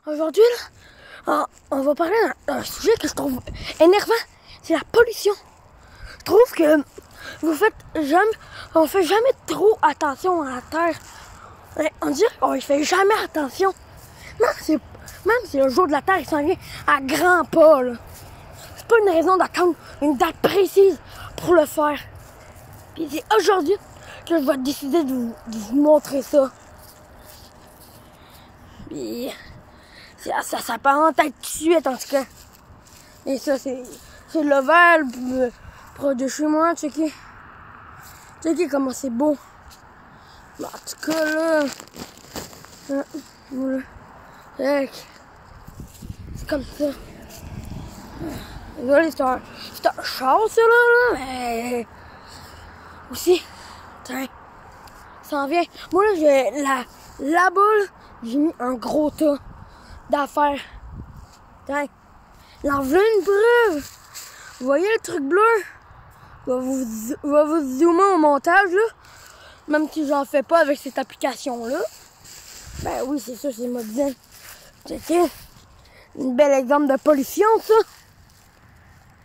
Aujourd'hui, là, on va parler d'un sujet que je trouve énervant, c'est la pollution. Je trouve que on fait jamais trop attention à la Terre. On dirait qu'on y fait jamais attention. Même si le jour de la Terre, il s'en vient à grands pas, là. C'est pas une raison d'attendre une date précise pour le faire. Puis c'est aujourd'hui que je vais décider de vous montrer ça. Puis ça s'apparente à être tout de suite, en tout cas. Et ça, c'est l'ovale proche de chez moi, checker comment c'est beau. En tout cas, là, c'est comme ça. Désolé, c'est un char, ça, là, mais aussi, tiens, ça en vient. Moi, là, j'ai là-bas, j'ai mis un gros tas d'affaires. Tiens, là, voilà une preuve. Vous voyez le truc bleu? Je vais vous zoomer au montage, là. Même si j'en fais pas avec cette application-là. Ben oui, c'est ça, c'est moderne. Checkez. Un bel exemple de pollution, ça.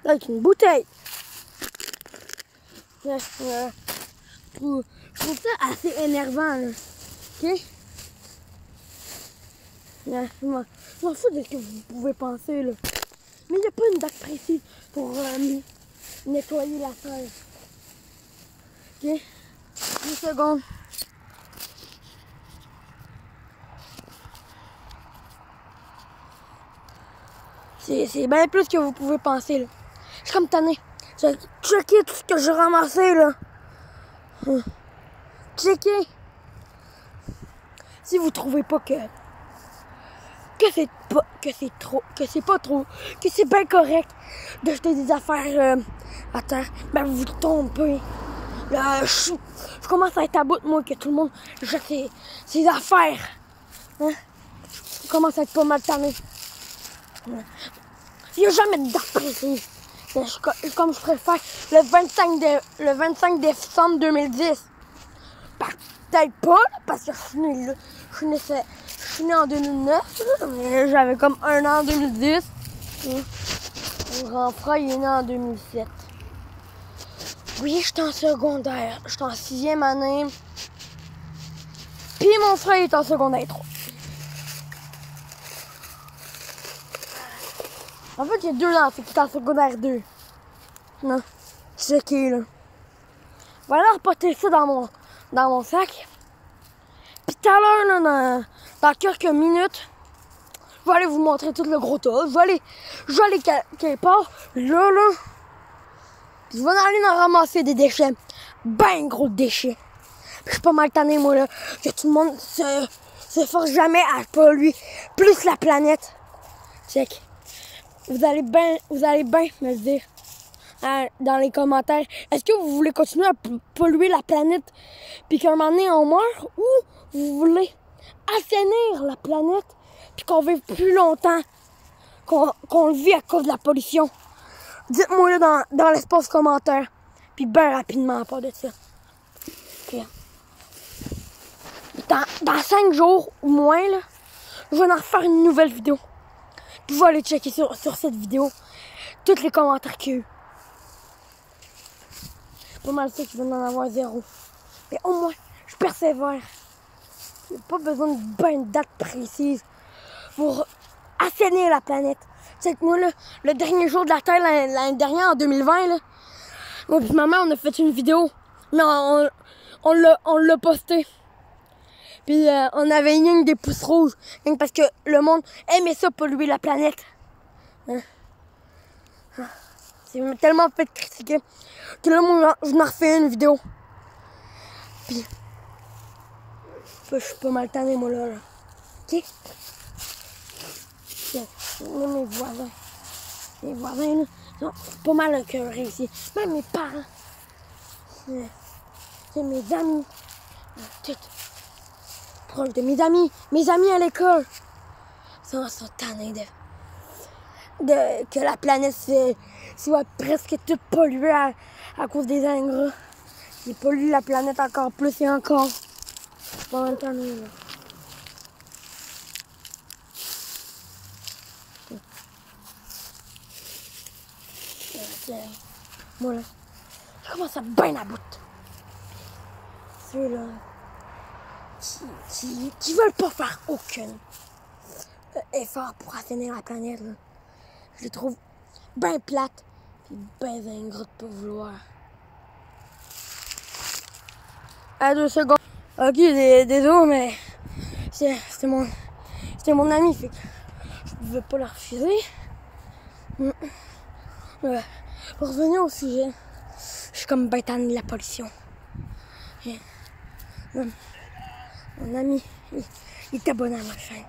Avec une bouteille. Je trouve ça assez énervant, là. OK? Je m'en fous de ce que vous pouvez penser, là. Mais il n'y a pas une date précise pour nettoyer la terre. OK? 10 secondes. C'est bien plus que vous pouvez penser, là. Je suis comme tanné. J'ai checké tout ce que j'ai ramassé, là. Checké. Si vous trouvez pas que c'est bien correct de jeter des affaires à terre, ben vous vous trompez. Là, je commence à être à bout de moi que tout le monde jette ses affaires. Hein? Je commence à être pas mal tanné. Il n'y a jamais de date précise. Comme je préfère le 25 décembre 2010. Peut-être pas, là, parce que je suis né en 2009, là, mais j'avais comme 1 an en 2010. Mon grand frère, il est né en 2007. Oui, je suis en secondaire. Je suis en 6e année. Puis mon frère est en secondaire 3. En fait, il y a 2 ans, c'est qu'il est en secondaire 2. Non, c'est ok, là. Voilà, reporter ça dans mon sac. Puis tout à l'heure, là, dans quelques minutes, je vais aller vous montrer tout le gros tas. Je vais aller quelque part, là. Puis je vais aller en ramasser des déchets. Ben gros déchets. Puis je suis pas mal tanné, moi, là, que tout le monde se force jamais à polluer plus la planète. Check. Vous allez bien me le dire dans les commentaires. Est-ce que vous voulez continuer à polluer la planète puis qu'un moment donné on meurt, ou vous voulez assainir la planète puis qu'on vive plus longtemps qu'on le vit à cause de la pollution? Dites-moi là dans l'espace commentaire. Puis bien rapidement à part de ça. Okay. Dans 5 jours ou moins, là, je vais en refaire une nouvelle vidéo. Puis je vais aller checker sur cette vidéo tous les commentaires qu'il y a eu. Pas mal sûr qu'il va en avoir 0. Mais au moins, je persévère. Il n'y a pas besoin de date précise pour assainir la planète. Tu sais que moi, là, le dernier jour de la Terre, l'année dernière, en 2020, là, moi et maman, on a fait une vidéo. Mais on l'a posté. Puis on avait une ligne des pouces rouges. Parce que le monde aimait ça, polluer la planète. Hein? C'est tellement fait critiquer que là, moi, je m'en refais une vidéo. Puis, je suis pas mal tanné, moi, là. OK? Tiens, là, mes voisins. Les voisins, là, sont pas mal écœurés ici. Même mes parents. C'est mes amis. Tout. Proche de mes amis à l'école. Ils sont tannés que la planète soit presque toute polluée à cause des ingrats. Ils polluent la planète encore plus et encore. Pas mal tanné, là. Moi, là, je commence à bien à bout. Ceux-là qui veulent pas faire aucun effort pour assainir la planète, là, je les trouve bien plates et bien ingrats de pas vouloir. À 2 secondes. Ok, désolé, mais c'était mon ami, fait que je pouvais pas la refuser. Pour revenir au sujet, je suis comme bien tannée de la pollution. Mon ami, il est abonné à ma chaîne.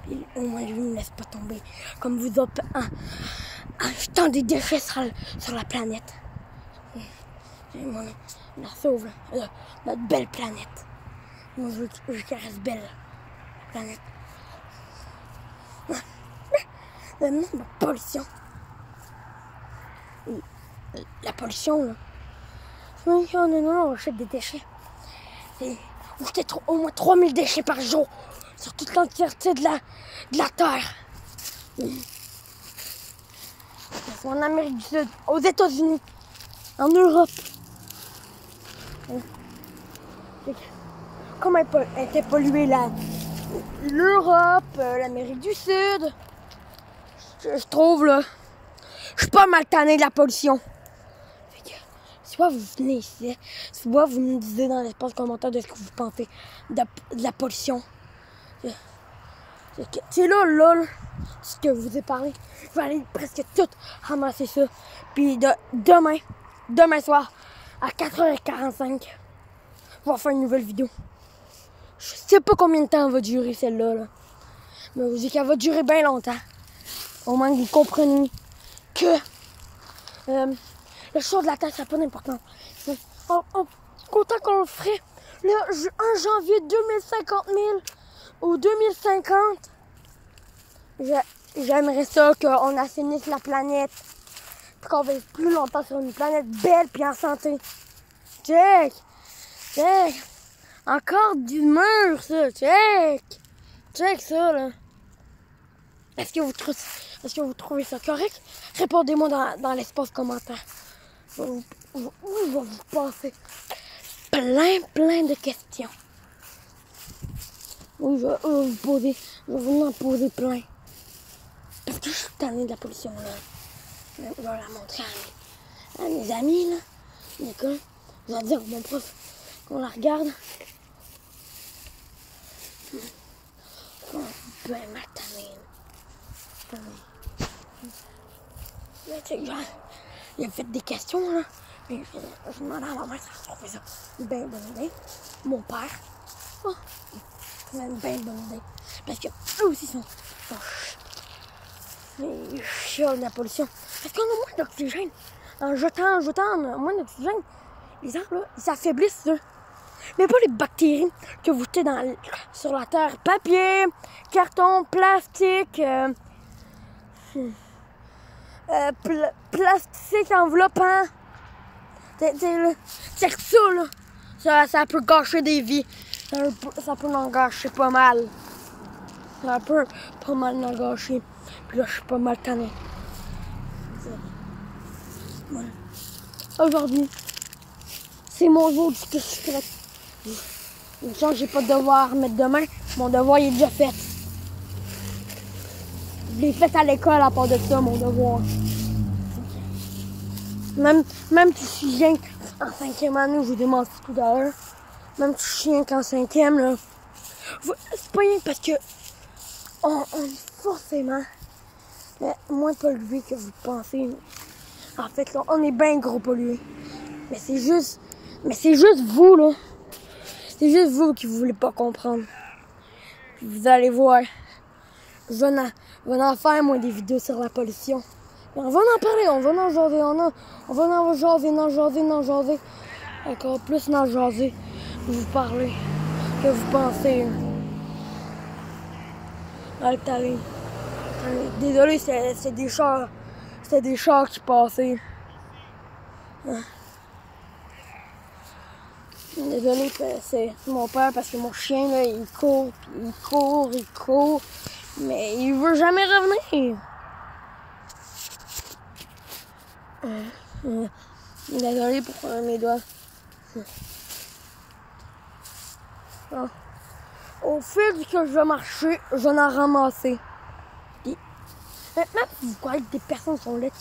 Puis, au moins, lui, il me laisse pas tomber. Comme vous autres, en jetant des déchets sur la planète. On la sauve, là, notre belle planète. Moi, je veux qu'elle reste belle, la planète. Non, la pollution. La pollution, là. Non, on jette des déchets. On jette au moins 3000 déchets par jour sur toute l'entièreté de la Terre. En Amérique du Sud, aux États-Unis, en Europe. Comment était polluée l'Europe, l'Amérique du Sud? Je trouve, là, je suis pas mal tanné de la pollution. Soit vous venez ici, soit vous me disiez dans l'espace commentaire de ce que vous pensez de la pollution. C'est là, ce que je vous ai parlé. Je vais aller presque tout ramasser ça. Puis demain soir, à 4h45, on va faire une nouvelle vidéo. Je sais pas combien de temps elle va durer celle-là, là. Mais je vous dis qu'elle va durer bien longtemps. Au moins que vous compreniez que le choix de la Terre, ça n'a pas d'importance. Autant qu'on le ferait le 1 janvier 2050 000 ou 2050, j'aimerais ça qu'on assainisse la planète. Puis qu'on vive plus longtemps sur une planète belle puis en santé. Check! Encore du mur, ça! Check ça, là! Est-ce que vous trouvez ça correct? Répondez-moi dans l'espace commentaire. Je vais vous passer plein de questions. Oui, je vais vous en poser plein. Parce que je suis tannée de la pollution, là. Je vais la montrer à mes amis, là, à l'école. Je vais dire à mon prof qu'on la regarde. Ben, ma tannée, là. Il a fait des questions, là. Mais je demandais à ma mère si je trouvais ça une bien bonne idée. Mon père. Oh, c'est une bien bonne idée. Parce que eux aussi sont ils chiolent de la pollution. Parce qu'on a moins d'oxygène. En jetant moins d'oxygène, les arbres, là, ils s'affaiblissent, eux. Mais pas les bactéries que vous jetez sur la terre. Papier, carton, plastique, plastique enveloppant. C'est ça, là. Ça peut gâcher des vies. Ça peut en gâcher pas mal. Ça peut pas mal en gâcher. Puis là, je suis pas mal tanné. Voilà. Aujourd'hui, c'est mon jour du que je suis prête. Une chance, j'ai pas de devoir à remettre demain. Mon devoir, il est déjà fait. Je l'ai fait à l'école à part de ça, mon devoir. Même si je suis rien qu'en 5e année, je vous ai menti tout à l'heure. Même si je suis rien qu'en 5e, là. C'est pas rien parce que on est forcément moins pollué que vous pensez. En fait, là, on est bien gros pollué. Mais c'est juste vous, là. C'est juste vous qui voulez pas comprendre. Puis vous allez voir. Je vais en faire, moi, des vidéos sur la pollution. Et on va en parler, on va en jaser, on va en jaser. Encore plus en jaser. Vous parler. Que vous pensez. Allez. Désolé, c'est des chars. C'était des chars qui passaient. Désolé, c'est mon père parce que mon chien, là, il court, mais il veut jamais revenir. Désolé pour mes doigts. Ah. Au fil que je vais marcher, je vais en ramasser. Puis, maintenant, vous croyez que des personnes sont laides.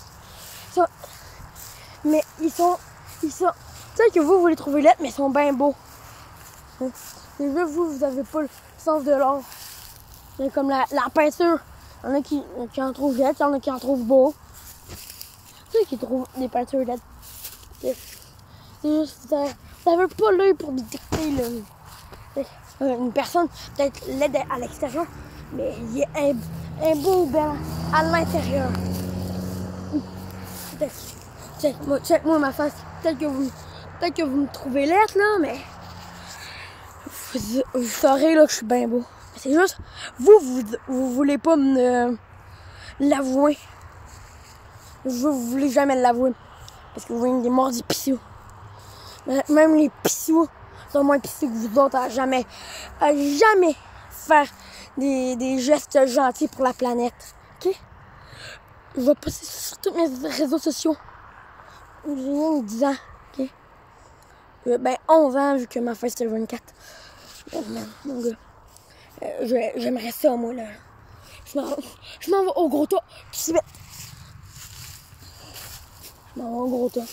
Mais ils sont. Peut-être que vous les trouvez laides, mais ils sont bien beaux. Et là, vous avez pas le sens de l'art. C'est comme la peinture. Il y en a qui en trouvent laides, il y en a qui en trouvent beaux. Tu sais qui trouvent des peintures laides. C'est juste, vous n'avez pas l'œil pour détecter une personne peut-être laide à l'extérieur, mais il est un beau bel à l'intérieur. Check-moi ma face. Peut-être que vous me trouvez laide, là, mais vous saurez là, que je suis bien beau. C'est juste, vous voulez pas me l'avouer. Vous voulez jamais l'avouer. Parce que vous voyez des mordis pissous. Même les pissous sont moins pissous que vous autres à jamais faire des gestes gentils pour la planète. OK? Je vais poster sur tous mes réseaux sociaux. J'ai rien de 10 ans. OK? Ben, 11 ans, vu que ma fête c'était le 24. Mon gars. J'aimerais ça, moi, là. Je m'en vais au gros tas. Je m'en vais au gros tas.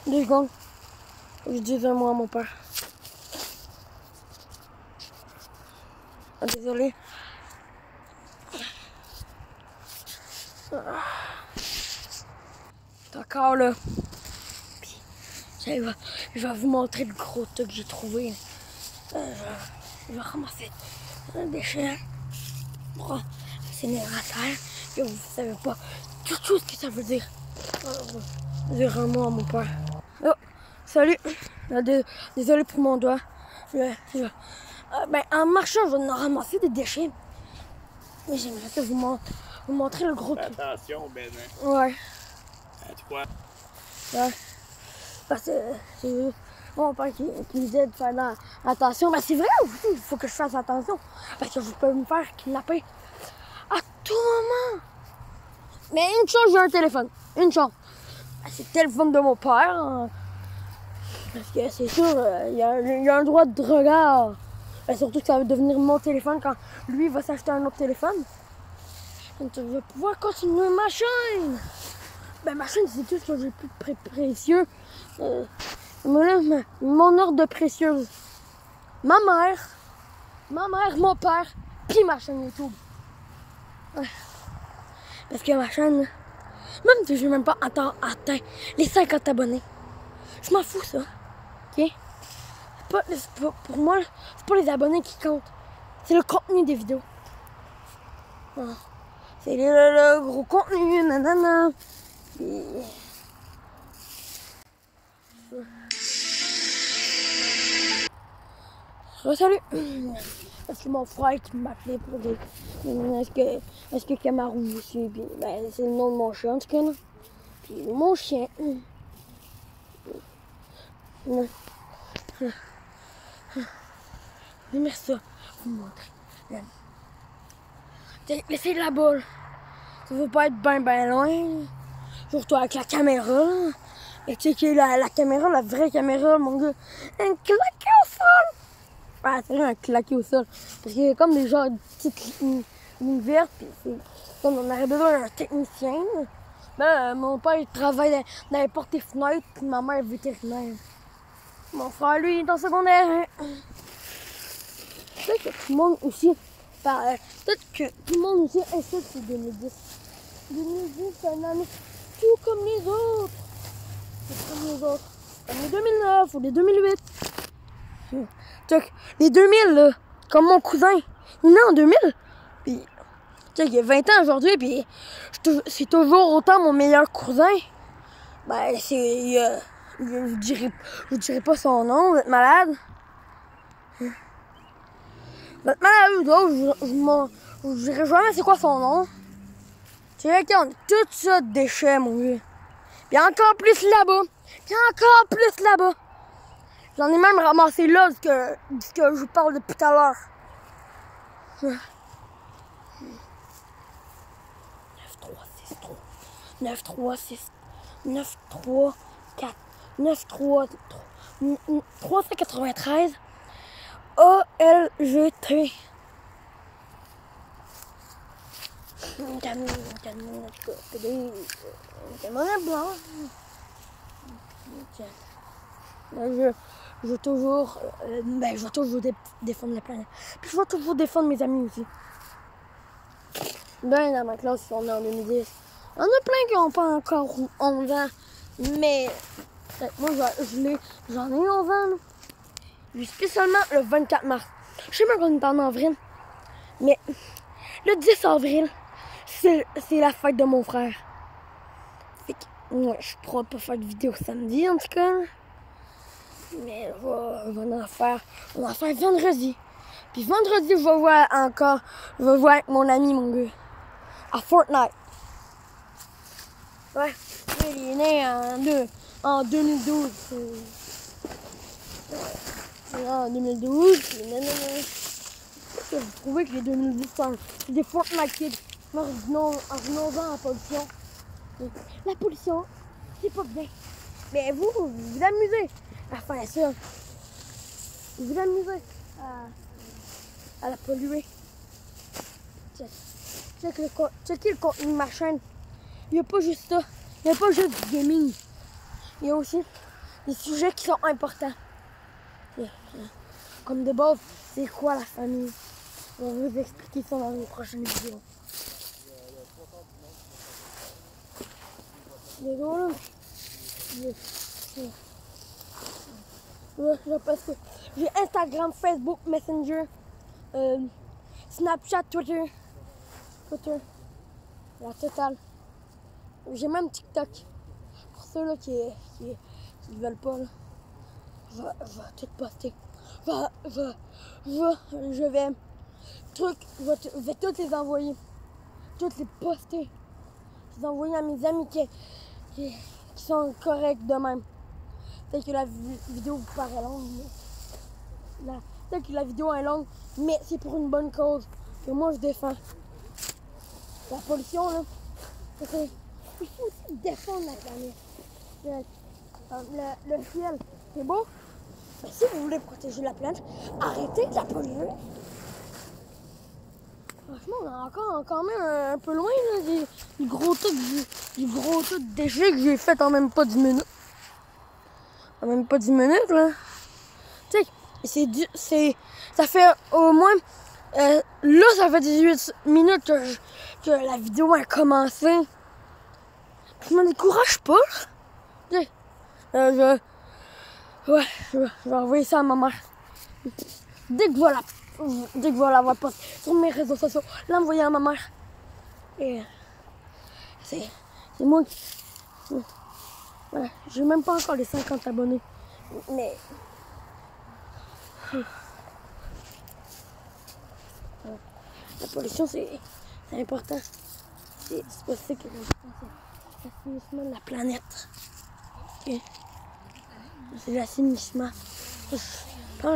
2 secondes. Je dis un mot à mon père. Ah, désolé. C'est encore là. Puis, je vais vous montrer le gros tas que j'ai trouvé. Je vais ramasser un déchet pour incinérateur. Et vous savez pas toute chose que ça veut dire. Dire un mot à mon père. Oh, salut. Désolé pour mon doigt. Ben, en marchant, je vais en ramasser des déchets. Mais j'aimerais ça vous montrer le gros truc. Attention, Ben. Ouais. Tu quoi? Ouais. Parce que c'est mon père qui me disait de faire attention. Ben, c'est vrai aussi, il faut que je fasse attention. Parce que je peux me faire kidnapper à tout moment. Mais une chance, j'ai un téléphone. Une chance. C'est le téléphone de mon père. Hein. Parce que c'est sûr, il y a un droit de regard. Et surtout que ça va devenir mon téléphone quand lui va s'acheter un autre téléphone. Donc je vais pouvoir continuer ma chaîne. Ben ma chaîne, c'est tout ce que j'ai plus de précieux. Mon ordre de précieuse. Ma mère, mon père, puis ma chaîne YouTube. Ouais. Parce que ma chaîne, même si je n'ai même pas atteint les 50 abonnés, je m'en fous ça. OK? Pour moi, c'est pas les abonnés qui comptent. C'est le contenu des vidéos. Voilà. C'est le gros contenu, nanana. Puis... Salut! C'est mon frère qui m'appelait pour dire est-ce que Camarou aussi? Puis, ben, c'est le nom de mon chien en tout cas. Là. Puis mon chien. J'aimerais ça vous montrer. Laissez la boule. Ça veut pas être ben loin. Surtout avec la caméra. Et tu sais que la caméra, la vraie caméra, mon gars, un claqué au sol. Ah, c'est vrai, un claqué au sol. Parce qu'il y a comme des genres de petites lignes vertes. Puis c'est comme on aurait besoin d'un technicien. Ben, mon père, il travaille dans les portes et fenêtres. Puis ma mère est vétérinaire. Mon frère, lui, il est en secondaire. Peut-être que tout le monde aussi. Peut-être que tout le monde aussi essaie de 2010. 2010, c'est une année tout comme les autres. C'est comme les autres. Comme les 2009 ou les 2008. Les 2000, là, comme mon cousin. Il est né en 2000. Puis, tu sais, il a 20 ans aujourd'hui. Puis, c'est toujours autant mon meilleur cousin. Ben, c'est. Je vous dirai pas son nom, vous êtes malade. Vous êtes malade, je vous dirai jamais c'est quoi son nom. Tu sais, on est tout ça de déchets, mon gars. Puis encore plus là-bas. Puis encore plus là-bas. J'en ai même ramassé là, ce que je vous parle depuis tout à l'heure. 9, 3, 6. 9, 3, 6, 9, 3, 4, 9, 3, 393, ALGT. Monnaie blanche. Je vais toujours, je vais toujours défendre la planète. Puis je vais toujours défendre mes amis aussi. Ben, dans ma classe, on est en 2010. Il y en a plein qui n'ont pas encore 11 ans. Mais moi, j'en ai 11 ans. Là. Puis spécialement le 24 mars. Je sais même qu'on est en avril. Mais le 10 avril, c'est la fête de mon frère. Fait que, ouais, je pourrais pas faire de vidéo samedi en tout cas. Mais on va en faire vendredi. Puis vendredi, je vais voir avec mon ami, mon gars. À Fortnite. Ouais, il est né en 2012. En 2012, vous trouvez que les 2010 c'est des Fortnite kids. Revenons-en à la pollution. La pollution, c'est pas bien. Mais vous amusez à faire ça. Vous amusez à la polluer. Checkez le contenu de ma chaîne. Il n'y a pas juste ça. Il n'y a pas juste du gaming. Il y a aussi des sujets qui sont importants. Comme de base, c'est quoi la famille? On va vous expliquer ça dans les prochaines vidéos. Les gars, là, parce que j'ai Instagram, Facebook, Messenger, Snapchat, Twitter, la totale. J'ai même TikTok. Pour ceux là qui veulent pas, là. Je vais tout poster. Je vais toutes les envoyer. Toutes les poster. Les envoyer à mes amis qui sont corrects de même. Peut-être que la vidéo vous paraît longue. Peut-être que la vidéo est longue, mais c'est pour une bonne cause que moi je défends. La pollution, là, il faut aussi défendre la planète. Le ciel, c'est beau. Mais si vous voulez protéger la planète, arrêtez de la polluer. Franchement, on est quand même un peu loin là, du gros tas de déchets que j'ai fait en même pas 10 minutes. En même pas 10 minutes, là. Tu sais, ça fait au moins... là, ça fait 18 minutes que la vidéo a commencé. Je me décourage pas, là. Je vais envoyer ça à ma mère. Dès que je vais la voir poster sur mes réseaux sociaux, l'envoyer à ma mère. Et c'est moi qui... Ouais, j'ai même pas encore les 50 abonnés. Mais... La pollution, c'est important. C'est pas ça que c'est l'assainissement de la planète. Okay. C'est l'assainissement. Pas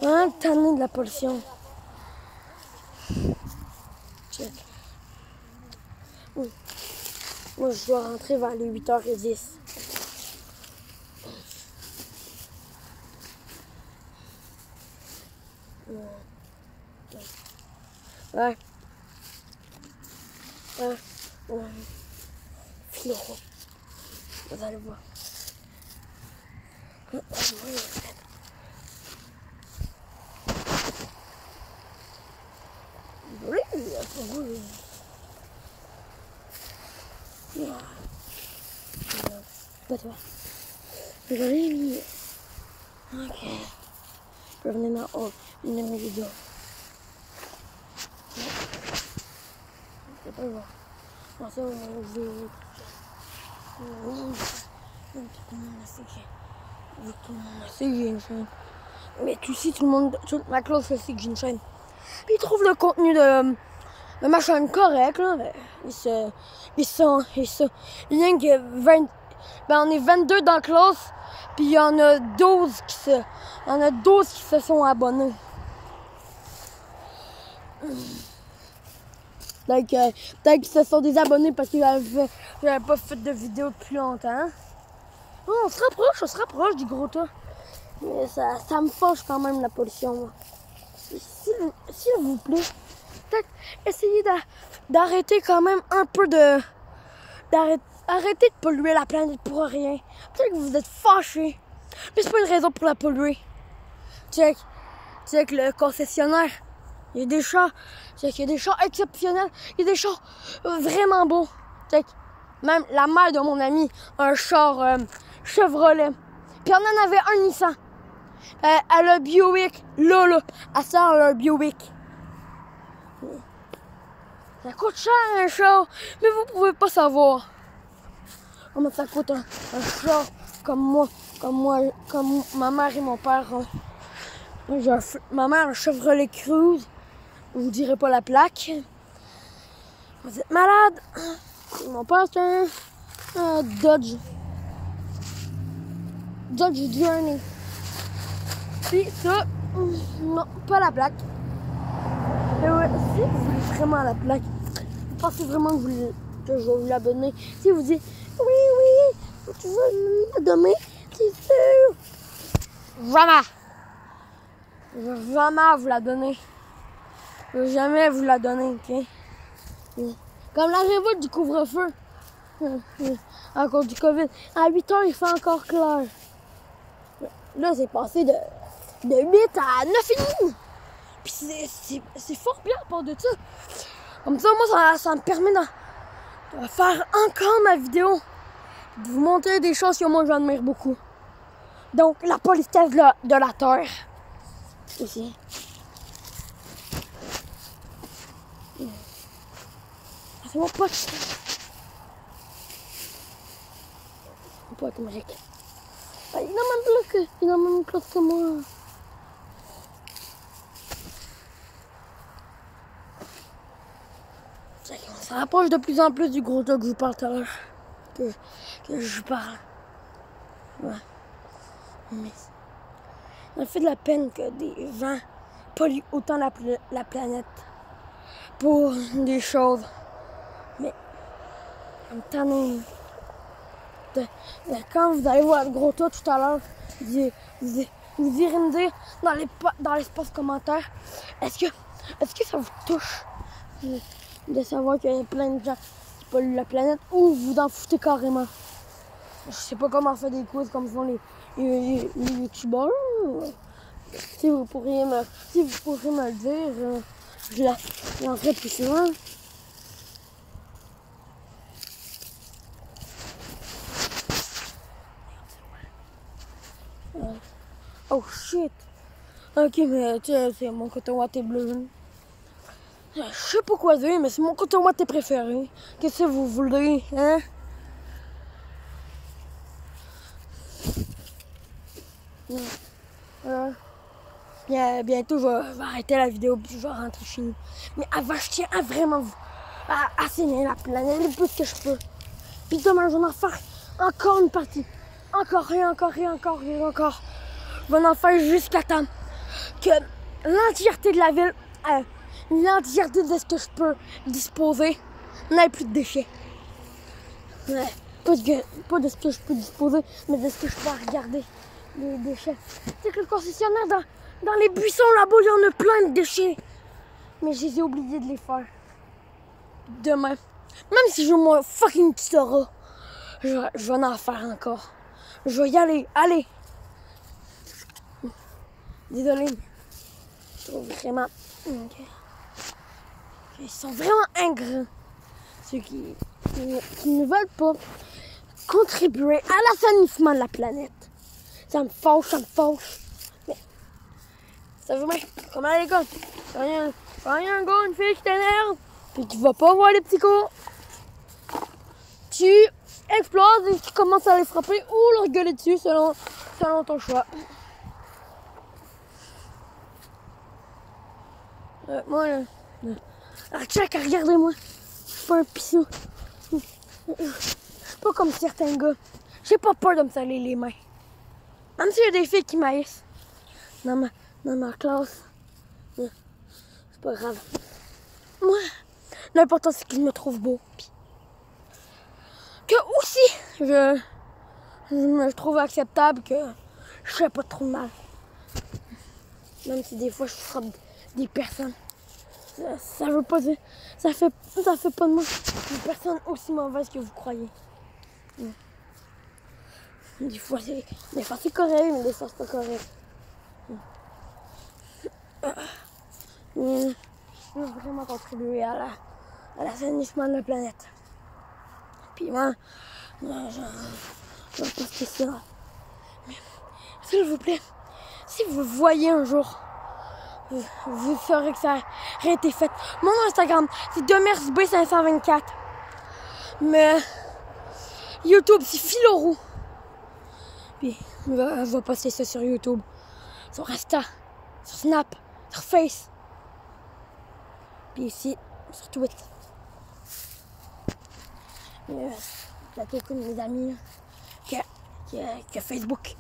un tanné de la pollution. Check. Moi, je dois rentrer vers les 8h10. Ouais. Florent. Vous allez voir. Pas toi. Désolé. Ok. Je peux venir dans une de mes vidéos. C'est pas grave. Pour ça, je vais... Tout le monde a sait que j'ai une chaîne. Mais tu sais, toute ma classe sait que j'ai une chaîne. Puis ils trouvent le contenu de ma chaîne correct, là. Ils sont... Il y a que 20... Ben, on est 22 dans la classe. Puis il y en a 12 qui se sont abonnés. Peut-être qu'ils se sont désabonnés parce que j'avais pas fait de vidéo depuis longtemps. Oh, on se rapproche du gros tas. Mais ça me fâche quand même la pollution, moi. S'il vous plaît, peut-être essayez d'arrêter quand même un peu de... Arrêtez de polluer la planète pour rien. Peut-être que vous êtes fâchés. Mais c'est pas une raison pour la polluer. Check le concessionnaire. Il y a des chats. Check, il y a des chats exceptionnels. Il y a des chats vraiment beaux. Check. Même la mère de mon ami a un char Chevrolet. Puis on en avait un Nissan. Elle a Buick. Là. Elle sort un Buick. Ça coûte cher un char. Mais vous pouvez pas savoir. Comment ça coûte un char comme ma mère et mon père. Ma mère a un Chevrolet Cruze. Je vous dirai pas la plaque. Vous êtes malade. Mon père, c'est un Dodge Journey. Puis ça, non, pas la plaque. Mais ouais, si vous voulez vraiment la plaque, vous pensez vraiment que je vais vous la donner. Si vous dites, oui, tu veux me la donner, c'est sûr. Jamais. Je vais jamais vous la donner. Je vais jamais vous la donner, ok? Comme la révolte du couvre-feu. À cause du COVID. À 8 heures, il fait encore clair. Là, c'est passé de 8 à 9h30. Puis c'est fort bien à part de ça. Comme ça, moi, ça me permet de faire encore ma vidéo. De vous montrer des choses que moi, j'admire beaucoup. Donc, la politesse de la Terre. Ici. C'est mon pote. Mon pote, Émeric. Il a même plus que moi. On se rapproche de plus en plus du gros tas que je vous parle tout à l'heure. Que je parle. Ouais. Mais ça me fait de la peine que des gens polluent autant la planète pour des choses. Mais en tanné. Quand vous allez voir le gros tas tout à l'heure, vous irez me dire dans l'espace commentaire, est-ce que ça vous touche de savoir qu'il y a plein de gens qui polluent la planète ou vous en foutez carrément? Je sais pas comment on fait des quiz comme font les youtubeurs. Si vous pourriez me le dire, je l'en ferai plus souvent. Oh shit! Ok, mais tu sais, c'est mon coton ouaté bleu. Je sais pas quoi dire, mais c'est mon coton ouaté préféré. Qu'est-ce que vous voulez, hein? Bientôt, je vais arrêter la vidéo puis je vais rentrer chez nous. Mais avant, je tiens à vraiment assainir la planète le plus que je peux. Puis demain, je vais en faire encore une partie. Encore. Je vais en faire jusqu'à temps que l'entièreté de la ville, l'entièreté de ce que je peux disposer, n'ait plus de déchets. Ouais. Pas de ce que je peux disposer, mais de ce que je peux regarder. Les déchets. Tu sais que le concessionnaire, dans les buissons là-bas, il y en a plein de déchets. Mais je les ai oubliés de les faire. Demain. Même si je veux mon fucking petit aura, je vais en faire encore. Je vais y aller. Allez. Désolé. Je trouve vraiment... Okay. Ils sont vraiment ingrats. Ceux qui ne veulent pas contribuer à l'assainissement de la planète. Ça me fâche. Mais ça veut même, comme à l'école, quand il y a un gars, une fille qui t'énerve, puis tu vas pas voir les petits cours, tu exploses et tu commences à les frapper ou leur gueuler dessus selon ton choix. Moi, là, check, regardez-moi. Je suis pas un pissou. Je suis pas comme certains gars. J'ai pas peur de me salir les mains. Même s'il y a des filles qui m'haïssent dans ma classe, c'est pas grave. Moi, L'important, c'est qu'il me trouve beau. Puis que aussi, je me trouve acceptable, que je fais pas trop de mal. Même si des fois, je frappe des personnes. Ça veut pas dire... Ça fait pas de moi une personne aussi mauvaise que vous croyez. Des fois, c'est correct, mais des fois, c'est pas correct. Je veux vraiment contribuer à l'assainissement de la planète. Puis moi, je vais poster ça. Mais, s'il vous plaît, si vous voyez un jour, vous saurez que ça aurait été fait. Mon Instagram, c'est demersb524. Mais YouTube, c'est Philoroux. Puis, je vais poster ça sur YouTube, sur Insta, sur Snap, sur Face. Puis ici, sur Twitter. Il y a quelqu'un de mes amis qui a Facebook.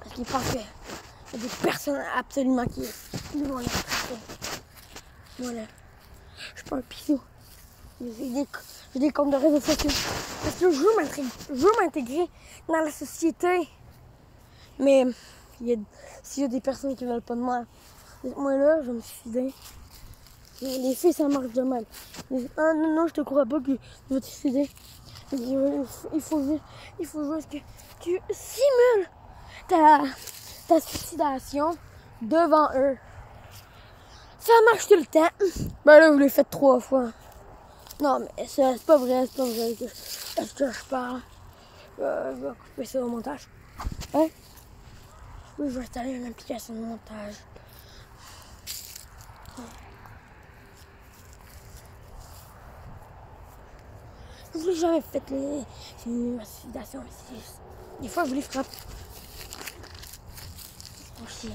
Parce qu'ils pensent qu'il y a des personnes absolument qui vont les attraper. Voilà. Je suis pas un pisou. J'ai des comptes de réseaux sociaux. Parce que je veux m'intégrer dans la société. Mais s'il y a des personnes qui veulent pas de moi, là, je vais me suicider. Les filles, ça marche de mal. Ah non, je te crois pas que je vais te suicider. Il faut juste que tu simules ta suicidation devant eux. Ça marche tout le temps. Ben là, je l'ai fait 3 fois. Non, mais c'est pas vrai que je parle. Je vais couper ça au montage. Hein? Oui, je vais installer une application de montage. Je n'ai jamais fait les suicidations ici. Des fois, je les frappe. Aussi.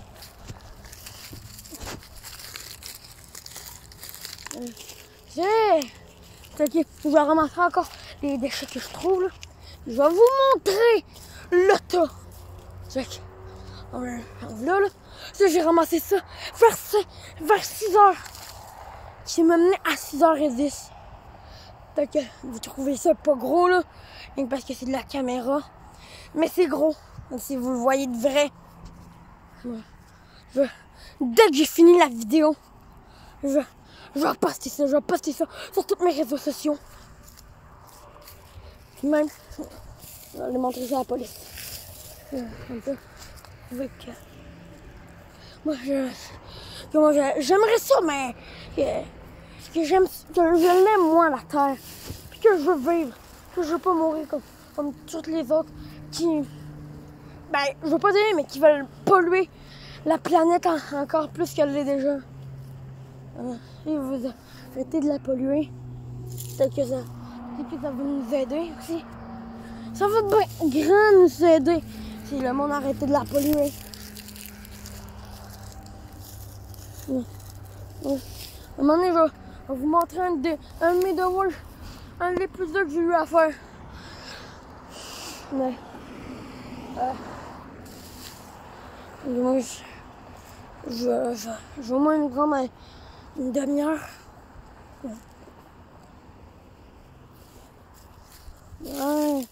Ok, je vais ramasser encore les déchets que je trouve. Là. Je vais vous montrer le tas. Check. Là, ça, j'ai ramassé ça vers 6h. J'ai mené à 6h10. Fait que vous trouvez ça pas gros, là. Rien que parce que c'est de la caméra. Mais c'est gros. Si vous le voyez de vrai. Dès que j'ai fini la vidéo, je vais poster ça. Je vais poster ça sur tous mes réseaux sociaux. Puis même, je vais aller montrer ça à la police. Un peu. Moi, j'aimerais ça, mais que je l'aime, moi, la Terre. Puis que je veux vivre. Que je veux pas mourir comme toutes les autres qui... Ben, je veux pas dire, mais qui veulent polluer la planète encore plus qu'elle l'est déjà. Et vous arrêtez de la polluer. Peut-être que ça va nous aider aussi. Ça va bien grand nous aider si le monde arrêtait de la polluer. À un moment donné, je vais vous montrer un de mes devoirs, un des plus durs que j'ai eu à faire. Mais, moi, je vais au moins me prendre une demi-heure. Ouais.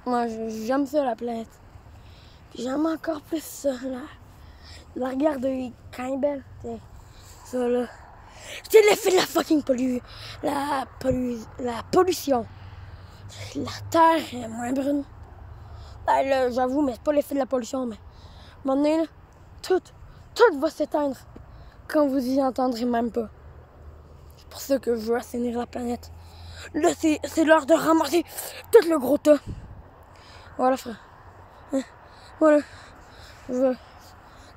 Moi j'aime ça, la planète. Puis j'aime encore plus ça, là. La regarder quand elle est belle. Ça, là. C'est l'effet de la fucking la pollution. La terre est moins brune. Ben là, j'avoue, mais c'est pas l'effet de la pollution, mais à un moment donné, là, tout va s'éteindre quand vous y entendrez même pas. C'est pour ça que je veux assainir la planète. Là, c'est l'heure de ramasser tout le gros tas. Voilà, frère. Voilà.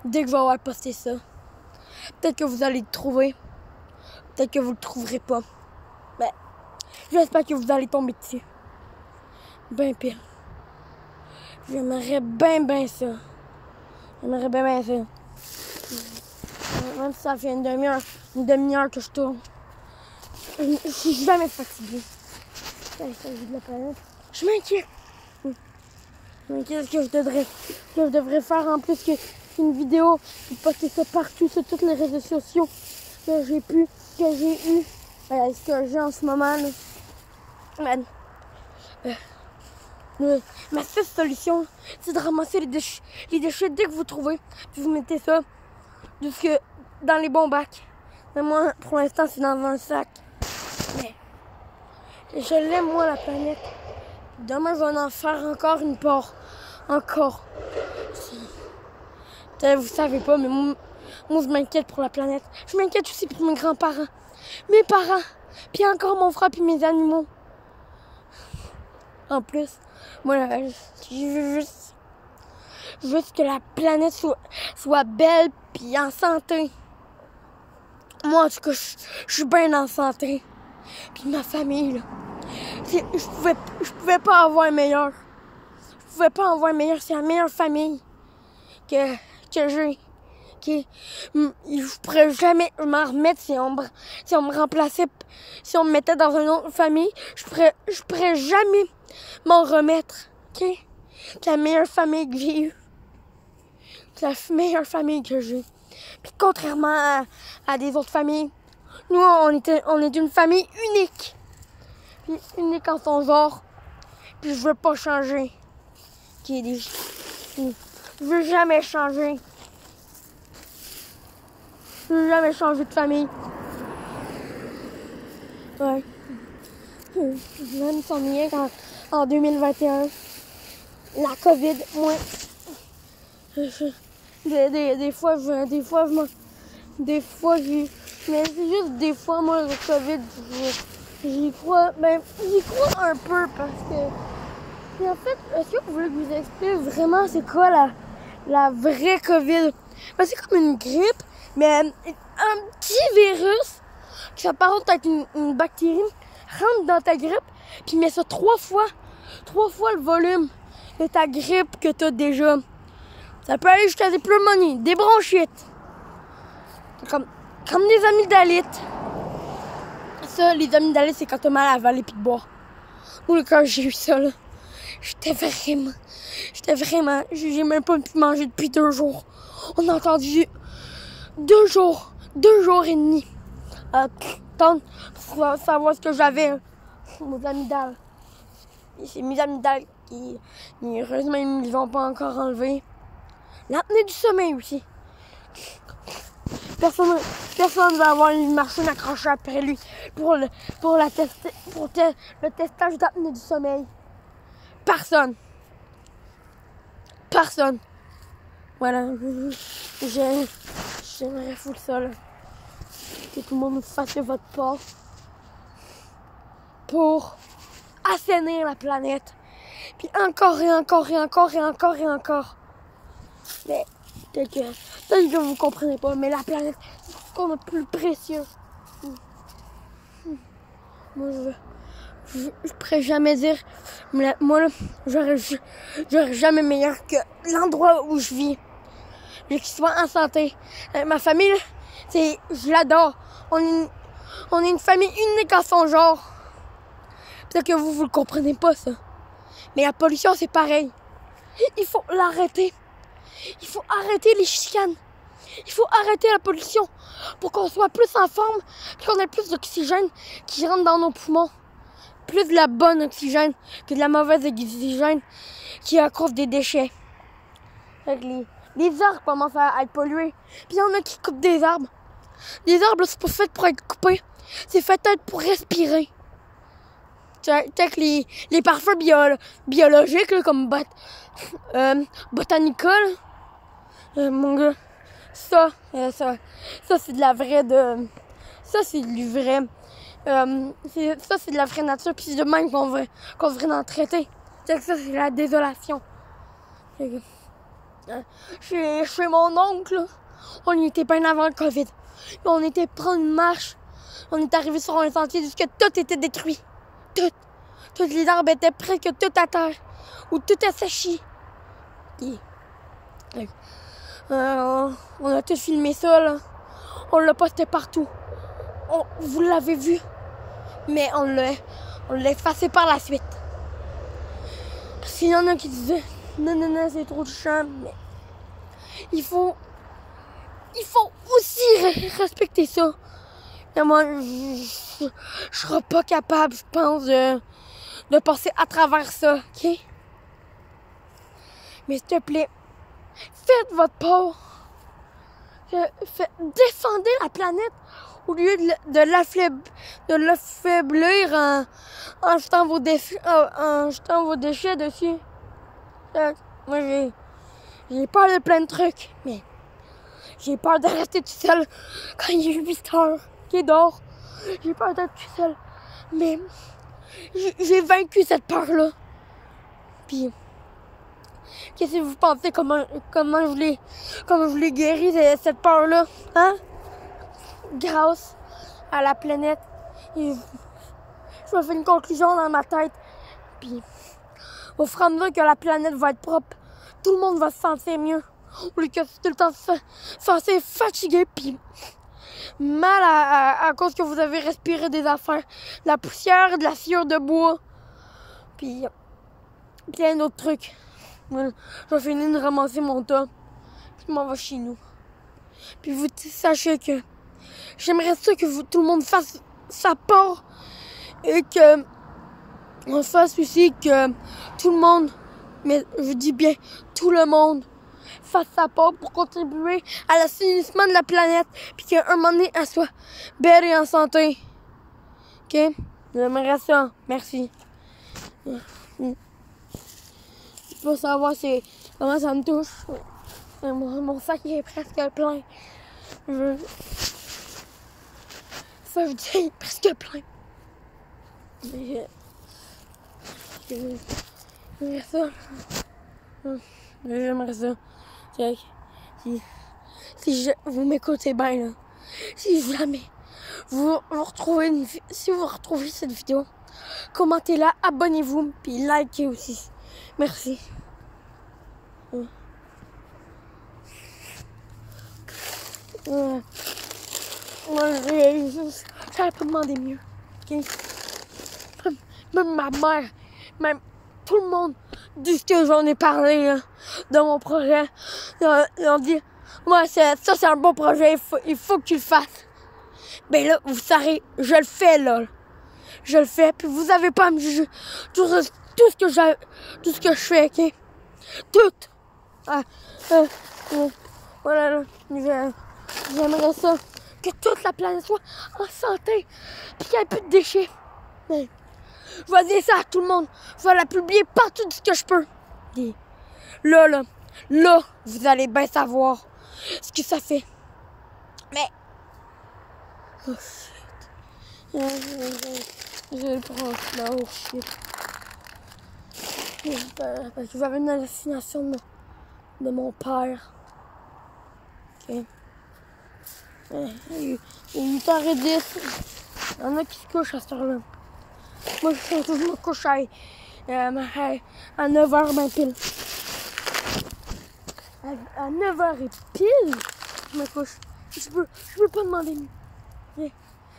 Dès que je vais avoir posté ça, peut-être que vous allez le trouver. Peut-être que vous le trouverez pas. J'espère que vous allez tomber dessus. Ben pire. J'aimerais bien ça. J'aimerais bien ça. Même si ça fait une demi-heure que je tourne. Je suis jamais fatiguée. Il s'agit de la planète. Je m'inquiète. Je m'inquiète que je devrais faire en plus qu'une vidéo et poster ça partout sur tous les réseaux sociaux que j'ai eu. Ce que j'ai en ce moment. Là. Ma seule solution, c'est de ramasser les déchets dès que vous trouvez. Puis vous mettez ça dans les bons bacs. Mais moi, pour l'instant, c'est dans un sac. Mais je l'aime, moi, la planète. Demain, je vais en faire encore une part. Encore. Vous savez pas, mais moi, je m'inquiète pour la planète. Je m'inquiète aussi pour mes grands-parents. Mes parents. Puis encore mon frère puis mes animaux. En plus, moi, je veux juste que la planète soit belle puis en santé. Moi, en tout cas, je suis bien en santé. Puis ma famille, là. Je pouvais pas avoir meilleur. Je pouvais pas avoir meilleur. C'est la meilleure famille que j'ai. Je pourrais jamais m'en remettre si on me remplaçait, si on me mettait dans une autre famille. Je pourrais jamais m'en remettre. OK? C'est la meilleure famille que j'ai eue. C'est la meilleure famille que j'ai. Puis contrairement à des autres familles, nous, on est une famille unique. Puis unique en son genre. Puis je veux pas changer. Je veux jamais changer. Je veux jamais changer de famille. Ouais. Je vais me s'ennuyer en 2021. La COVID, moi. Des fois, mais c'est juste des fois, moi, le COVID, j'y crois un peu parce que, et en fait, est-ce que vous voulez que je vous explique vraiment c'est quoi la vraie COVID? Ben, c'est comme une grippe, mais un petit virus qui s'apparente avec une bactérie rentre dans ta grippe, puis met ça 3 fois le volume de ta grippe que t'as déjà. Ça peut aller jusqu'à des pneumonies, des bronchites, comme des amygdalites. Ça, les amygdalites, c'est quand t'as mal à avaler puis de boire. Moi, quand j'ai eu ça, là, j'étais vraiment, j'ai même pas pu manger depuis 2 jours. On a entendu 2 jours et demi. Attendre pour savoir ce que j'avais, mes amygdales. C'est mes amygdales qui, heureusement, ils ne les ont pas encore enlevés. L'apnée du sommeil aussi. Personne va avoir une machine accrochée après lui pour le testage d'apnée du sommeil. Personne. Voilà. J'aimerais foutre ça, là. Que tout le monde fasse votre part pour assainir la planète. Puis encore et encore. Mais peut-être que vous ne comprenez pas, mais la planète, c'est ce qu'on a de plus précieux. Moi, je pourrais jamais dire, moi, là, j'aurais jamais meilleur que l'endroit où je vis. Qu'il soit en santé. Ma famille, je l'adore. On est une famille unique en son genre. Peut-être que vous le comprenez pas, ça. Mais la pollution, c'est pareil. Il faut l'arrêter. Il faut arrêter les chicanes. Il faut arrêter la pollution pour qu'on soit plus en forme, qu'on ait plus d'oxygène qui rentre dans nos poumons. Plus de la bonne oxygène que de la mauvaise oxygène qui est à cause des déchets. Les arbres commencent à être pollués. Puis il y en a qui coupent des arbres. Les arbres, c'est pas fait pour être coupés. C'est fait être pour respirer. Peut-être que les parfums biologiques, là, comme Botanica, mon gars, ça c'est de la vraie ça c'est du vrai. Ça c'est de la vraie nature, puis c'est de même qu'on devrait en traiter. Ça c'est la désolation. Chez mon oncle, là, on y était bien avant le COVID. On était prendre une marche. On est arrivé sur un sentier jusqu'à tout était détruit. toutes les arbres étaient presque toutes à terre, ou tout asséché. Puis, on a tout filmé ça, là. On l'a posté partout. Vous l'avez vu, mais on l'a effacé par la suite. Parce qu'il y en a qui disaient non, c'est trop de champ, mais il faut aussi respecter ça. Et moi, je serai pas capable, je pense, de passer à travers ça, ok? Mais s'il te plaît, faites votre part. Défendez la planète au lieu de l'affaiblir en jetant vos déchets dessus. Moi, j'ai peur de plein de trucs, mais j'ai peur de rester tout seul quand il est 8 heures qu'il dort. J'ai peur d'être tout seul, mais j'ai vaincu cette peur-là. Puis, qu'est-ce que vous pensez comment je l'ai guéri cette peur-là, hein? Grâce à la planète. Et je me fais une conclusion dans ma tête. Puis, au fur et à mesure que la planète va être propre, tout le monde va se sentir mieux. Au lieu que tout le temps se sentir fatigué, puis mal à cause que vous avez respiré des affaires. De la poussière, de la sciure de bois, puis plein d'autres trucs. Voilà. Je vais finir de ramasser mon tas, puis je m'en vais chez nous. Puis vous sachez que j'aimerais ça que tout le monde fasse sa part et que on fasse aussi que tout le monde, mais je dis bien tout le monde, fasse sa part pour contribuer à l'assainissement de la planète, puis qu'à un moment donné, elle soit belle et en santé. OK? J'aimerais ça. Merci. Il faut savoir comment ça me touche. Mon sac est presque plein. Ça veut dire presque plein. J'aimerais ça. J'aimerais ça. Si vous m'écoutez bien, là, si jamais si vous retrouvez cette vidéo, commentez-la, abonnez-vous, puis likez aussi. Merci. Moi, j'aurais pas demandé mieux. Okay? Même ma mère, même tout le monde dit que j'en ai parlé là, de mon projet. Ils ont dit, moi, ça c'est un bon projet, il faut que tu le fasses. Ben là, vous savez, je le fais là. Je le fais, puis vous avez pas à me juger tout ce que je fais, ok? Tout. Voilà, là. J'aimerais ça, que toute la planète soit en santé, puis qu'il n'y ait plus de déchets. Mais, je vais dire ça à tout le monde. Je vais la publier partout ce que je peux. Et là, vous allez bien savoir ce que ça fait. Mais, oh shit. J'ai le proche là, oh shit. Parce que j'avais une hallucination de mon père. Ok. Il est 8h10. Il y en a qui se couchent à cette heure-là. Moi, je me couche à 9h ben pile. À 9h et pile, je me couche. Je peux pas demander mieux.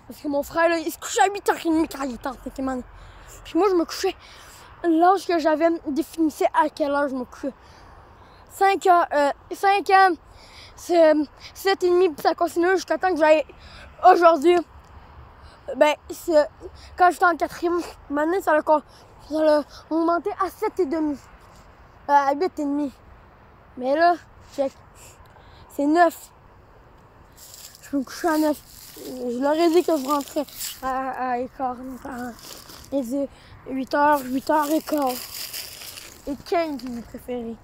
Parce que mon frère, là, il se couchait à 8h30 quand il était en 5e année. Puis moi, je me couchais. L'âge que j'avais définissait à quelle heure je me couchais. 5 ans, 7h30, puis ça continue jusqu'à temps que j'aille aujourd'hui. Ben, quand j'étais en 4e année, ça a augmenté à 7h30. À 8h30. Mais là, check. C'est 9. Je me couchais à 9. Je leur ai dit que je rentrais à écart. Ils disaient 8h, 8h15. Et 15, mes préférés.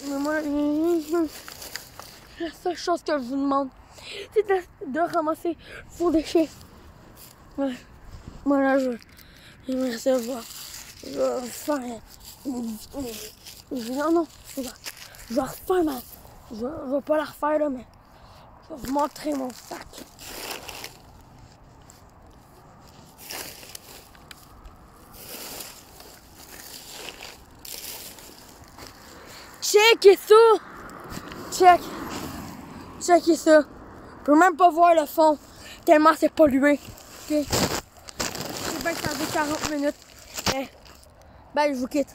Mais moi, la seule chose que je vous demande, c'est de ramasser vos déchets. Ouais. Moi, là, j'aimerais savoir. Je vais refaire. Non, je vais refaire je vais pas la refaire, là, mais je vais vous montrer mon sac. Checkez ça! Checkez ça. Je peux même pas voir le fond, tellement c'est pollué. Ok? Je sais bien que ça fait 40 minutes. Ben, je vous quitte.